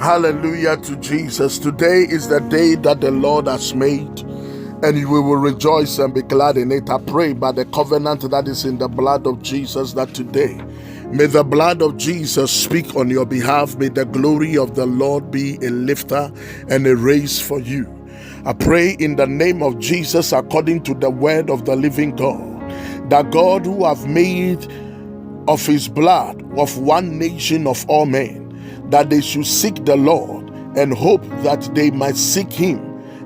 Hallelujah to Jesus. Today is the day that the Lord has made, and we will rejoice and be glad in it. I pray by the covenant that is in the blood of Jesus that today, may the blood of Jesus speak on your behalf. May the glory of the Lord be a lifter and a raise for you. I pray in the name of Jesus, according to the word of the living God, that God who have made of his blood of one nation of all men, that they should seek the Lord and hope that they might seek him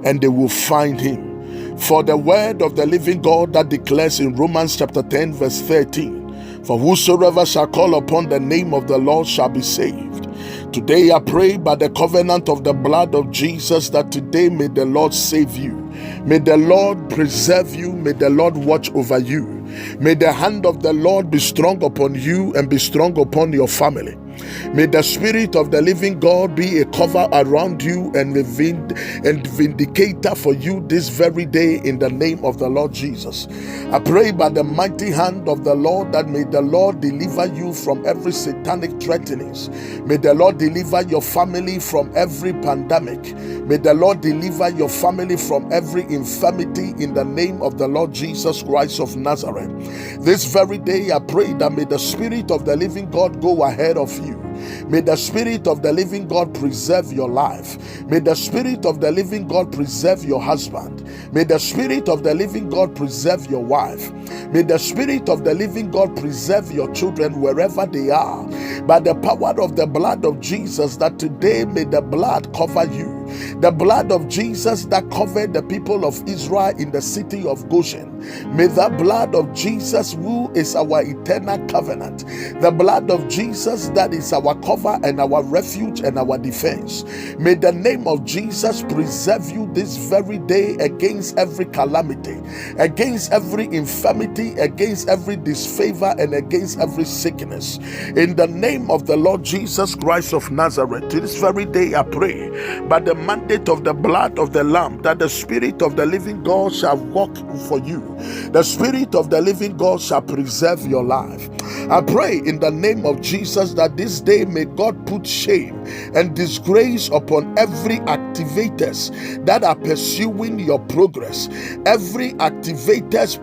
and they will find him. For the word of the living God that declares in Romans chapter 10 verse 13, for whosoever shall call upon the name of the Lord shall be saved. Today I pray by the covenant of the blood of Jesus that today may the Lord save you. May the Lord preserve you. May the Lord watch over you. May the hand of the Lord be strong upon you and be strong upon your family. May the Spirit of the living God be a cover around you and a vindicator for you this very day in the name of the Lord Jesus. I pray by the mighty hand of the Lord that may the Lord deliver you from every satanic threatenings. May the Lord deliver your family from every pandemic. May the Lord deliver your family from every infirmity in the name of the Lord Jesus Christ of Nazareth. This very day I pray that may the Spirit of the living God go ahead of you. May the Spirit of the living God preserve your life. May the Spirit of the living God preserve your husband. May the Spirit of the living God preserve your wife. May the Spirit of the living God preserve your children wherever they are. By the power of the blood of Jesus, that today may the blood cover you. The blood of Jesus that covered the people of Israel in the city of Goshen. May the blood of Jesus, who is our eternal covenant, the blood of Jesus that is our cover and our refuge and our defense. May the name of Jesus preserve you this very day against every calamity, against every infirmity, against every disfavor, and against every sickness. In the name of the Lord Jesus Christ of Nazareth, this very day I pray by the mandate of the blood of the Lamb that the Spirit of the living God shall walk for you. The Spirit of the living God shall preserve your life. I pray in the name of Jesus that this day may God put shame and disgrace upon every activators that are pursuing your progress. Every activators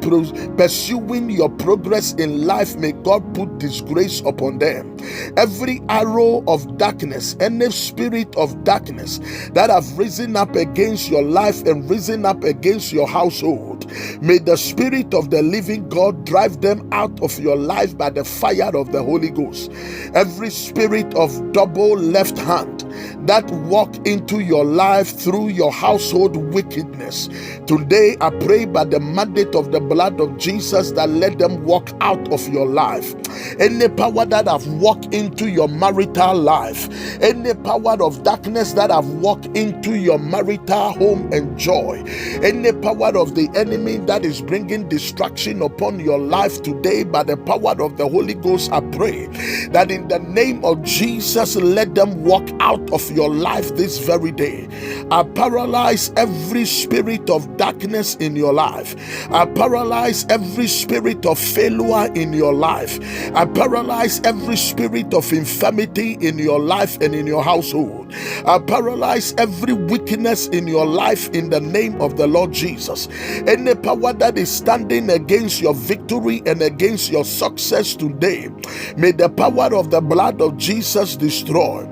pursuing your progress in life, may God put disgrace upon them. Every arrow of darkness, any spirit of darkness that have risen up against your life and risen up against your household, may the Spirit of the living God drive them out of your life by the fire of the Holy Ghost. Every spirit of double left hand that walk into your life through your household wickedness, today I pray by the mandate of the blood of Jesus that let them walk out of your life. Any power that have walked into your marital life, any power of darkness that have walked into your marital home and joy, any power of the enemy that is bringing distraction upon your life, today by the power of the Holy Ghost I pray that in the name of Jesus let them walk out of your life this very day. I paralyze every spirit of darkness in your life. I paralyze every spirit of failure in your life. I paralyze every spirit of infirmity in your life and in your household. I paralyze every weakness in your life in the name of the Lord Jesus. Any power that is standing against your victory and against your success today, may the power of the blood of Jesus destroy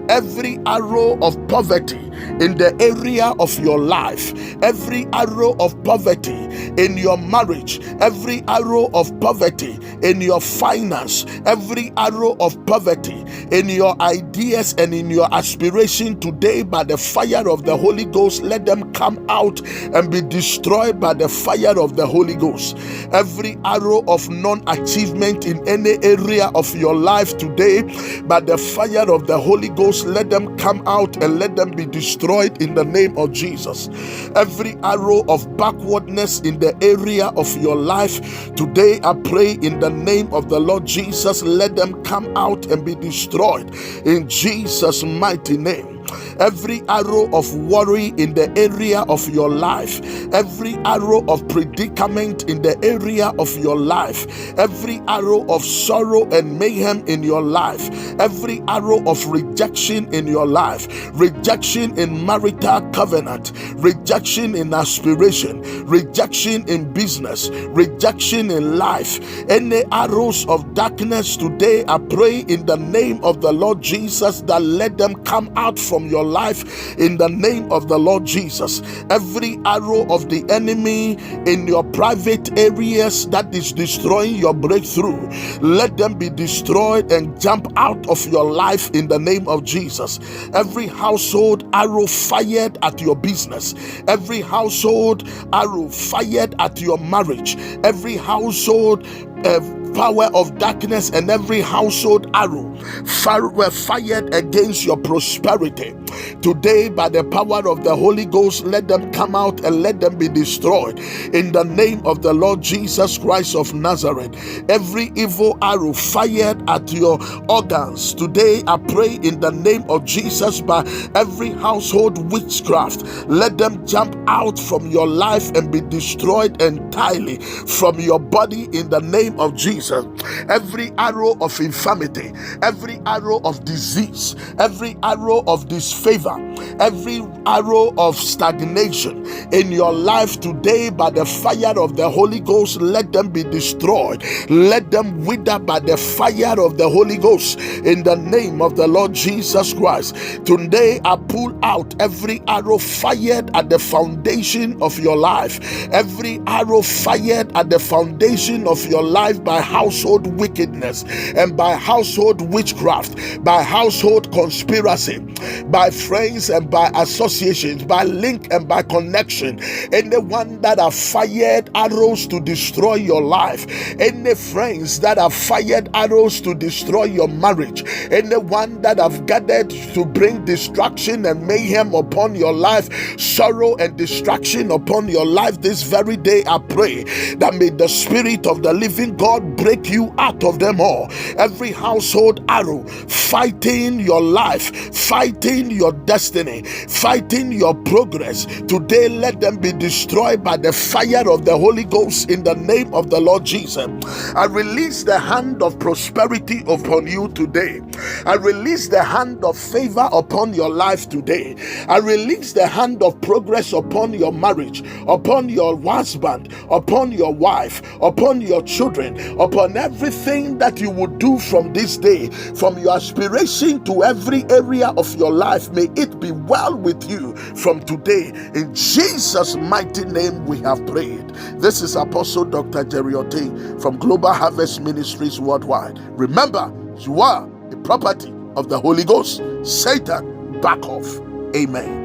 every arrow of poverty in the area of your life, every arrow of poverty in your marriage, every arrow of poverty in your finance, every arrow of poverty in your ideas and in your aspiration today by the fire of the Holy Ghost, let them come out and be destroyed by the fire of the Holy Ghost. Every arrow of non-achievement in any area of your life today by the fire of the Holy Ghost, let them come out and let them be destroyed in the name of Jesus. Every arrow of backwardness in the area of your life today, I pray in the name of the Lord Jesus, let them come out and be destroyed in Jesus' mighty name. every arrow of worry in the area of your life, every arrow of predicament in the area of your life, every arrow of sorrow and mayhem in your life, every arrow of rejection in your life, rejection in marital covenant, rejection in aspiration, rejection in business, rejection in life, any arrows of darkness today, I pray in the name of the Lord Jesus that let them come out from your life in the name of the Lord Jesus. Every arrow of the enemy in your private areas that is destroying your breakthrough, let them be destroyed and jump out of your life in the name of Jesus. Every household arrow fired at your business, every household arrow fired at your marriage, every household power of darkness and every household arrow were fired against your prosperity. Today, by the power of the Holy Ghost, let them come out and let them be destroyed in the name of the Lord Jesus Christ of Nazareth. Every evil arrow fired at your organs, today I pray in the name of Jesus, by every household witchcraft, let them jump out from your life and be destroyed entirely from your body in the name of Jesus. Every arrow of infirmity, every arrow of disease, every arrow of disfavor, every arrow of stagnation in your life today, by the fire of the Holy Ghost, let them be destroyed. Let them wither by the fire of the Holy Ghost in the name of the Lord Jesus Christ. Today I pull out every arrow fired at the foundation of your life, every arrow fired at the foundation of your life by household wickedness and by household witchcraft, by household conspiracy, by friends and by associations, by link and by connection. Anyone that have fired arrows to destroy your life, any friends that have fired arrows to destroy your marriage, anyone that have gathered to bring destruction and mayhem upon your life, sorrow and distraction upon your life, this very day I pray that may the Spirit of the living God break you out of them all. Every household arrow fighting your life, fighting your destiny, fighting your progress, today let them be destroyed by the fire of the Holy Ghost in the name of the Lord Jesus. I release the hand of prosperity upon you today. I release the hand of favor upon your life today. I release the hand of progress upon your marriage, upon your husband, upon your wife, upon your children, upon everything that you would do from this day, from your aspiration to every area of your life. May it be well with you from today. In Jesus' mighty name we have prayed. This is Apostle Dr. Jerry Ote from Global Harvest Ministries Worldwide. Remember, you are a property of the Holy Ghost. Satan, back off. Amen.